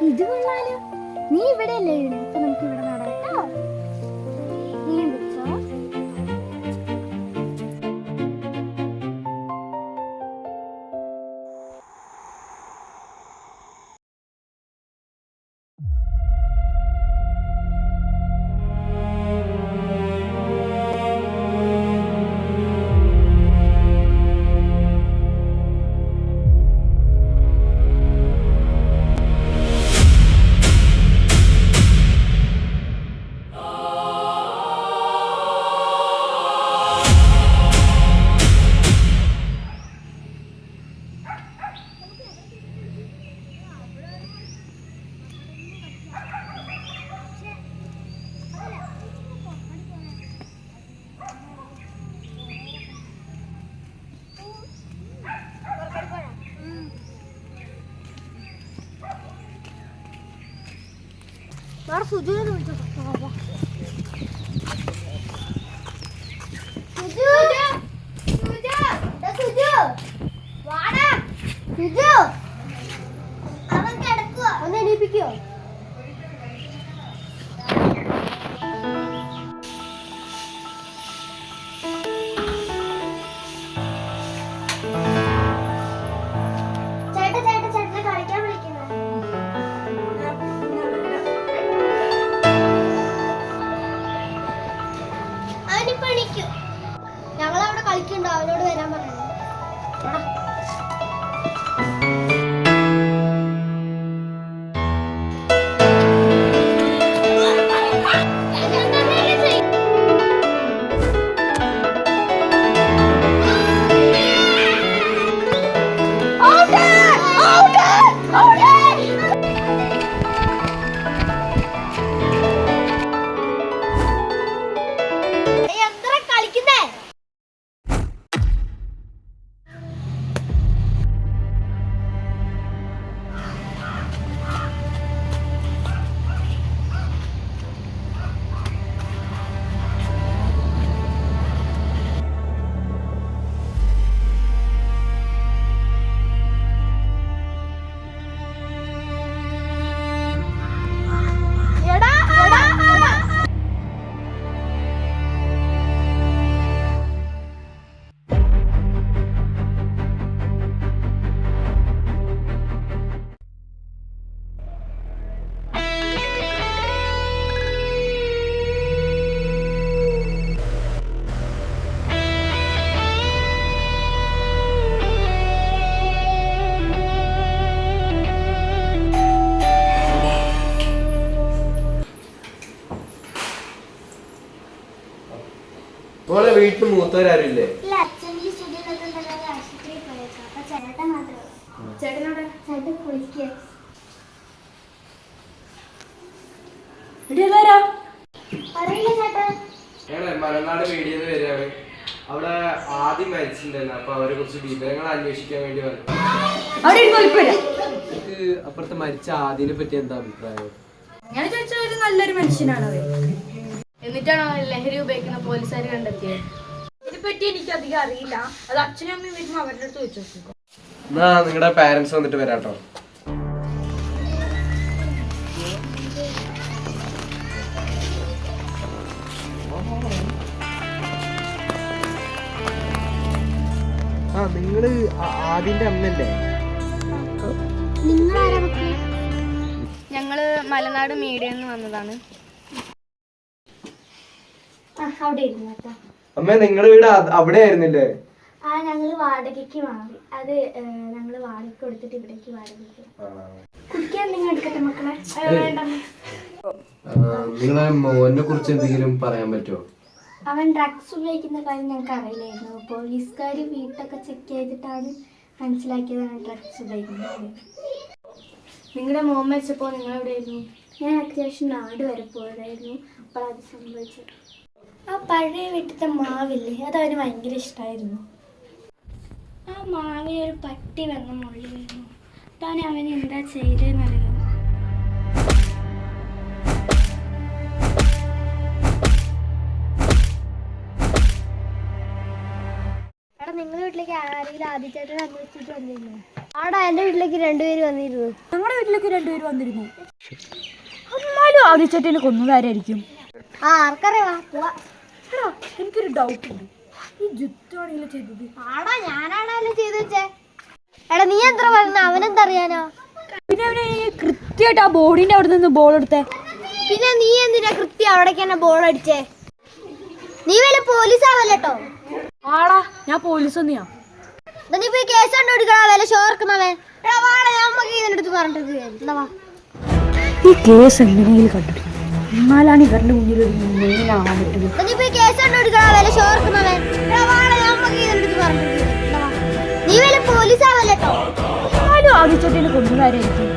ഇത് കൊള്ളാലോ. നീ ഇവിടെ അല്ലേ വീണ്? അപ്പൊ നമുക്ക് ഇവിടെ നടാം കേട്ടോ. നീ വെച്ചോ. സുജുവിനെ വിളിച്ചോ. അവൻ കിടക്കുവോ? ഒന്ന് എണീപ്പിക്കോ? ചേട്ടനെ കളിക്കാൻ വിളിക്കുന്നു. ഞങ്ങളവിടെ കളിക്കണ്ടോ? അവനോട് വരാൻ പറഞ്ഞു. വീട്ടിൽ മൂത്തവരാരില്ലേ? മലനാട് വീടിന്ന് വരികയാണ്. അവിടെ ആദ്യം മരിച്ചിട്ടുണ്ടായിരുന്നു. അപ്പൊ അവരെ കുറിച്ച് വിവരങ്ങൾ അന്വേഷിക്കാൻ വേണ്ടി വന്നു. അപ്പുറത്ത് മരിച്ച ആദിനെ പറ്റി എന്താ അഭിപ്രായം? ഞാൻ ചോദിച്ച ഒരു നല്ലൊരു മനുഷ്യനാണ് അവൻ. എന്നിട്ടാണോ ലഹരി ഉപയോഗിക്കുന്ന പോലീസുകാർ കണ്ടെത്തിയത്? ഇതിനെപ്പറ്റി എനിക്ക് അധികം അറിയില്ല. അത് അച്ഛനും അമ്മയും വരുമ്പോ അവരുടെ അടുത്ത് ചോദിച്ചു. എന്നാ നിങ്ങളുടെ പാരന്റ്സ് വന്നിട്ട് വരാട്ടോ. നിങ്ങള് ആദിന്റെ അമ്മല്ലേ? ഞങ്ങള് മലനാട് മീഡിയെന്ന് വന്നതാണ്. അമ്മ നിങ്ങളുടെ വീട് അവിടെ ആയിരുന്നില്ലേ? ഞങ്ങള് വാടകയ്ക്ക് മാറി. അത് ഞങ്ങള് വാടക കൊടുത്തിട്ട് ഇവിടേക്ക് വാടകയ്ക്ക്. കുടിക്കാൻ എന്തെങ്കിലും എടുക്കട്ടെ മക്കളെ? നിങ്ങളെ മോനെ കുറിച്ച് എന്തെങ്കിലും പറയാൻ പറ്റുമോ? അവൻ ഡ്രഗ്സ് ഉപയോഗിക്കുന്ന കാര്യം ഞങ്ങൾക്ക് അറിയില്ലായിരുന്നു. പോലീസുകാർ വീട്ടൊക്കെ ചെക്ക് ചെയ്തിട്ടാണ് മനസ്സിലാക്കിയതാണ് ഡ്രഗ്സ് ഉപയോഗിക്കുന്നത്. നിങ്ങളുടെ മോൻ മരിച്ചപ്പോൾ നിങ്ങൾ എവിടെയായിരുന്നു? ഞാൻ അത്യാവശ്യം നാട് വരെ പോയതായിരുന്നു. അപ്പോൾ അത് സംഭവിച്ചത്. ആ പഴയ വീട്ടിലത്തെ മാവില്ലേ, അതവന് ഭയങ്കര ഇഷ്ടമായിരുന്നു. ആ മാവിൽ ഒരു പട്ടി വന്ന മുള്ളിലായിരുന്നു. താൻ അവന് എന്താ ചെയ്തതെന്നറിയാം? നിങ്ങളുടെ വീട്ടിലേക്ക് ആരെങ്കിലും ആദ്യമായിട്ട് അന്വേഷിച്ചിട്ട് വന്നിരുന്നു? ആടാ എന്റെ വീട്ടിലേക്ക് രണ്ടുപേര് വന്നിരുന്നു. ഞങ്ങളുടെ വീട്ടിലേക്ക് രണ്ടുപേര് വന്നിരുന്നു. എന്നാലും ആദ്യച്ചേട്ടനെ കൊന്നതാരായിരിക്കും? ആർക്കറിയാ. എനിക്കൊരു ഡൗട്ട് ഉണ്ട്. ഈ ജുറ്റാണെങ്കിലും ചെയ്തത്. ആടാ ഞാനാണല്ലോ ചെയ്തു വെച്ചേ. എടാ നീ എത്ര പറഞ്ഞ അവനെന്തറിയാനോ? പിന്നെ അവനെ കൃത്യമായിട്ട് ആ ബോർഡിന്റെ അവിടെ നിന്ന് ബോൾ എടുത്തേ. പിന്നെ നീ എന്തിനാ കൃത്യം അവിടേക്ക് തന്നെ ബോൾ അടിച്ചേ? നീ വല്ല പോലീസ് ആവല്ലോ. ആടാ ഞാൻ പോലീസ് തന്നെയാ. നീ പോയി കേസ് കണ്ടുപിടിക്കണ വല്ല ഷോർക്കുന്നവൻ. ഇതിനടുത്ത് പറഞ്ഞിട്ട് ഈ കേസ് എങ്ങനെയെങ്കിലും കണ്ടിട്ടില്ല. എന്നാലാണ് ഇവരുടെ മുന്നിൽ ഒരു മെയിനാവാൻ പറ്റുന്നത്. നീ പോയി കേസ് കണ്ടുപിടിക്കണ വല്ല ഷോർക്കുന്നവൻ. ഇതിനടുത്ത് പറഞ്ഞിട്ട് നീ വല്ല പോലീസ് ആവല്ലോ. എന്നാലും ആദ്യച്ചേട്ടനെ കൊന്നതാരായിരിക്കും?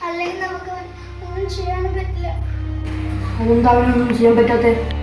അല്ലെങ്കിൽ നമുക്ക് ഒന്നും ചെയ്യാൻ പറ്റില്ല. അതെന്താ അവനൊന്നും ചെയ്യാൻ പറ്റാത്തത്?